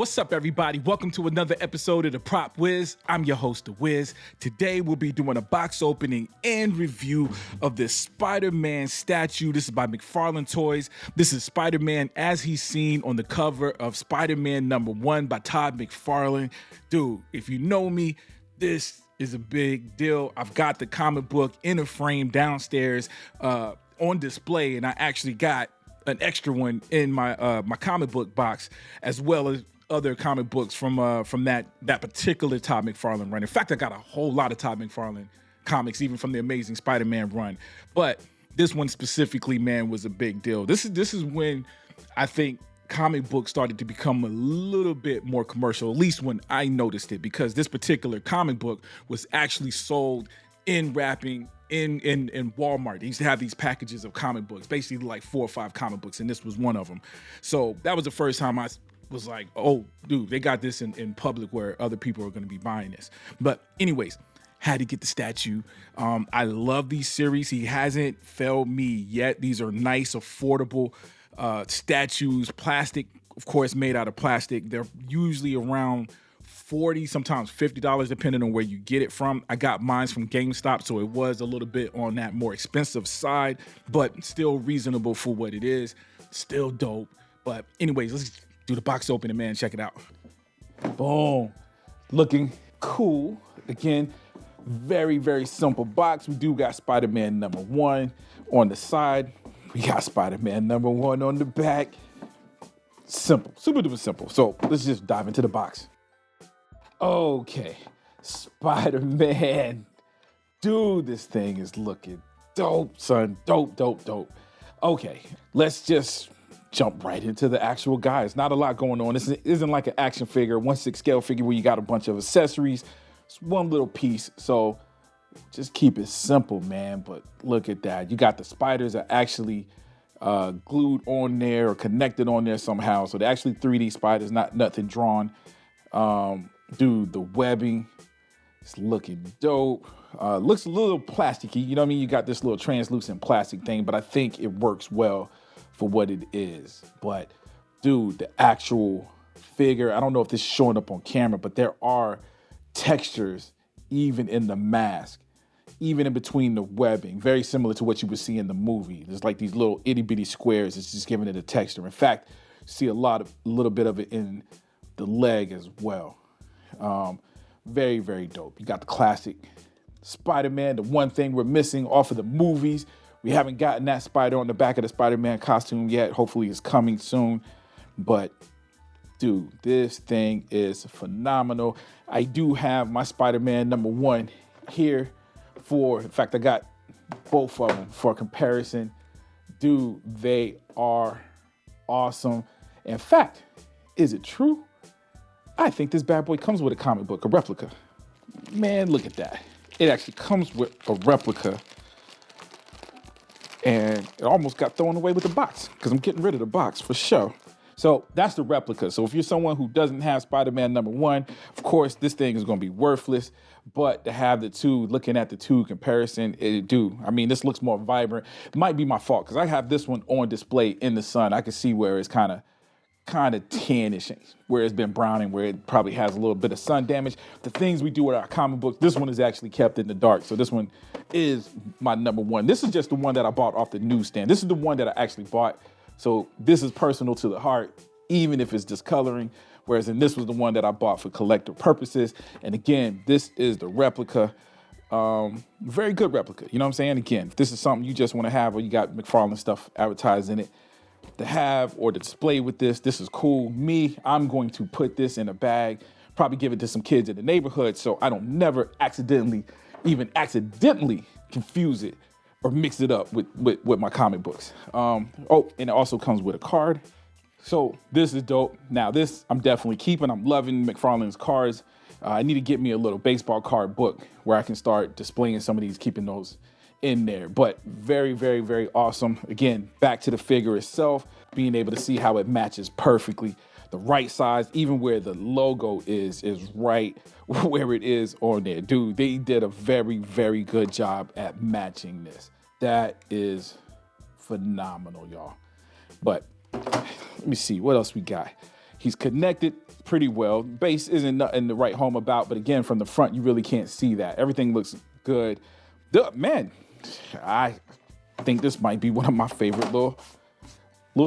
What's up, everybody? Welcome to another episode of the Prop Wiz. I'm your host, The Wiz. Today, we'll be doing a box opening and review of this Spider-Man statue. This is by McFarlane Toys. This is Spider-Man as he's seen on the cover of Spider-Man #1 by Todd McFarlane. Dude, if you know me, this is a big deal. I've got the comic book in a frame downstairs on display, and I actually got an extra one in my my comic book box, as well as other comic books from that particular Todd McFarlane run. In fact, I got a whole lot of Todd McFarlane comics, even from the Amazing Spider-Man run. But this one specifically, man, was a big deal. This is when I think comic books started to become a little bit more commercial, at least when I noticed it, because this particular comic book was actually sold in wrapping in Walmart. They used to have these packages of comic books, basically like 4 or 5 comic books, and this was one of them. So that was the first time I was like, oh, dude, they got this in public where other people are going to be buying this. But anyways, had to get the statue. I love these series. He hasn't failed me yet. These are nice, affordable statues, plastic, of course, made out of plastic. They're usually around $40, sometimes $50, depending on where you get it from. I got mine from GameStop, so it was a little bit on that more expensive side, but still reasonable for what it is. Still dope. But anyways, let's do the box opening, man. Check it out. Boom. Looking cool. Again, very, very simple box. We do got Spider-Man #1 on the side. We got Spider-Man #1 on the back. Simple, super duper simple. So let's just dive into the box. Okay, Spider-Man. Dude, this thing is looking dope, son. Dope, dope, dope. Okay, let's just jump right into the actual guy. It's not a lot going on. This isn't like an action figure, 1/6 scale figure where you got a bunch of accessories. It's one little piece, so just keep it simple, man. But look at that. You got the spiders are actually glued on there or connected on there somehow. So they're actually 3D spiders, not nothing drawn. Dude, the webbing is looking dope. Looks a little plasticky, you know what I mean? You got this little translucent plastic thing, but I think it works well for what it is. But dude, the actual figure, I don't know if this is showing up on camera, but there are textures even in the mask, even in between the webbing, very similar to what you would see in the movie. There's like these little itty bitty squares. It's just giving it a texture. In fact, you see a little bit of it in the leg as well. Very, very dope. You got the classic Spider-Man, the one thing we're missing off of the movies. We haven't gotten that spider on the back of the Spider-Man costume yet. Hopefully it's coming soon. But dude, this thing is phenomenal. I do have my Spider-Man #1 here in fact, I got both of them for comparison. Dude, they are awesome. In fact, is it true? I think this bad boy comes with a comic book, a replica. Man, look at that. It actually comes with a replica. And it almost got thrown away with the box because I'm getting rid of the box for sure. So that's the replica. So if you're someone who doesn't have Spider-Man #1, of course, this thing is going to be worthless. But to have the two, looking at the two comparison, I mean, this looks more vibrant. It might be my fault because I have this one on display in the sun. I can see where it's kind of tannish, where it's been browning, where it probably has a little bit of sun damage. The things we do with our comic books, this one is actually kept in the dark. So this one is my #1. This is just the one that I bought off the newsstand. This is the one that I actually bought. So this is personal to the heart, even if it's discoloring. Whereas this was the one that I bought for collector purposes. And again, this is the replica. Very good replica. You know what I'm saying? Again, if this is something you just want to have or you got McFarlane stuff advertised in it, to have or to display with this is cool. I'm going to put this in a bag, probably give it to some kids in the neighborhood so I don't never accidentally confuse it or mix it up with my comic books. And it also comes with a card. So this is dope. Now this I'm definitely keeping. I'm loving McFarlane's cards. I need to get me a little baseball card book where I can start displaying some of these, keeping those in there. But very, very, very awesome. Again, back to the figure itself, being able to see how it matches perfectly. The right size, even where the logo is right where it is on there. Dude, they did a very, very good job at matching this. That is phenomenal, y'all. But let me see what else we got. He's connected pretty well. Base isn't in the right home about, but again, from the front, you really can't see that. Everything looks good. Man, I think this might be one of my favorite little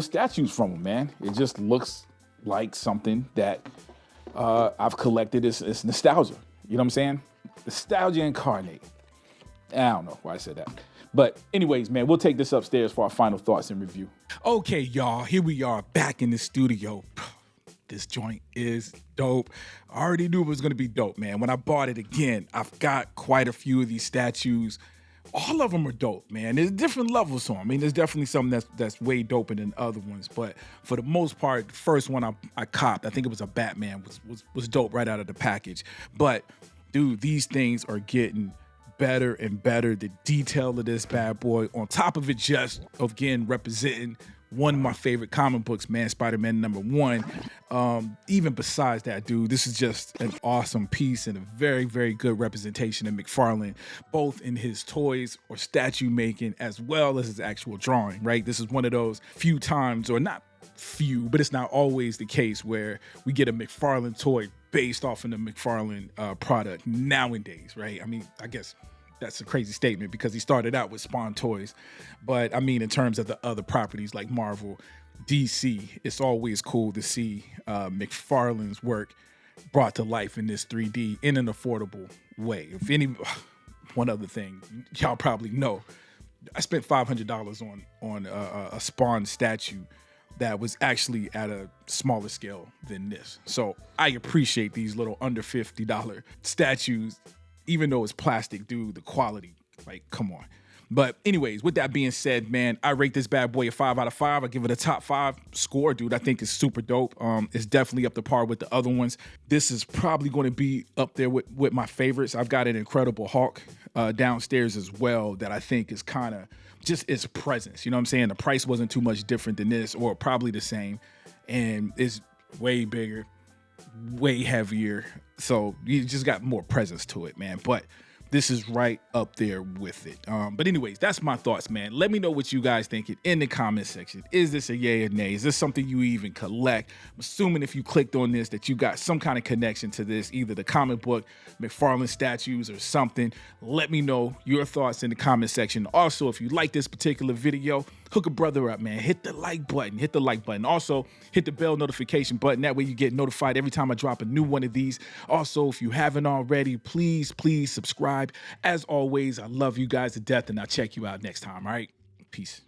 statues from him, man. It just looks like something that I've collected. It's nostalgia. You know what I'm saying? Nostalgia incarnate. I don't know why I said that. But anyways, man, we'll take this upstairs for our final thoughts and review. Okay, y'all, here we are back in the studio. This joint is dope. I already knew it was gonna be dope, man. When I bought it again, I've got quite a few of these statues. All of them are dope, man. There's different levels to them. I mean, there's definitely some that's way doper than other ones, but for the most part, the first one I copped, I think it was a Batman, was dope right out of the package. But dude, these things are getting better and better. The detail of this bad boy, on top of it just, again, representing one of my favorite comic books, man, Spider-Man #1. Even besides that, dude, this is just an awesome piece and a very, very good representation of McFarlane, both in his toys or statue making as well as his actual drawing, right? This is one of those few times, or not few, but it's not always the case, where we get a McFarlane toy based off of the McFarlane product nowadays, right? I mean, I guess that's a crazy statement because he started out with Spawn Toys. But I mean, in terms of the other properties like Marvel, DC, it's always cool to see McFarlane's work brought to life in this 3D in an affordable way. One other thing, y'all probably know, I spent $500 on a Spawn statue that was actually at a smaller scale than this. So I appreciate these little under $50 statues. Even though it's plastic, dude, the quality, like, come on. But anyways, with that being said, man, I rate this bad boy a 5 out of 5. I give it a top 5 score, dude. I think it's super dope. It's definitely up to par with the other ones. This is probably going to be up there with my favorites. I've got an Incredible Hulk downstairs as well that I think is kind of just its presence. You know what I'm saying? The price wasn't too much different than this, or probably the same. And it's way bigger, way heavier. So you just got more presence to it, man. But this is right up there with it. But anyways, that's my thoughts, man. Let me know what you guys think in the comment section. Is this a yay or nay? Is this something you even collect? I'm assuming if you clicked on this that you got some kind of connection to this, either the comic book, McFarlane statues, or something. Let me know your thoughts in the comment section. Also, if you like this particular video, hook a brother up, man. Hit the like button. Hit the like button. Also, hit the bell notification button. That way you get notified every time I drop a new one of these. Also, if you haven't already, please subscribe. As always, I love you guys to death, and I'll check you out next time, all right? Peace.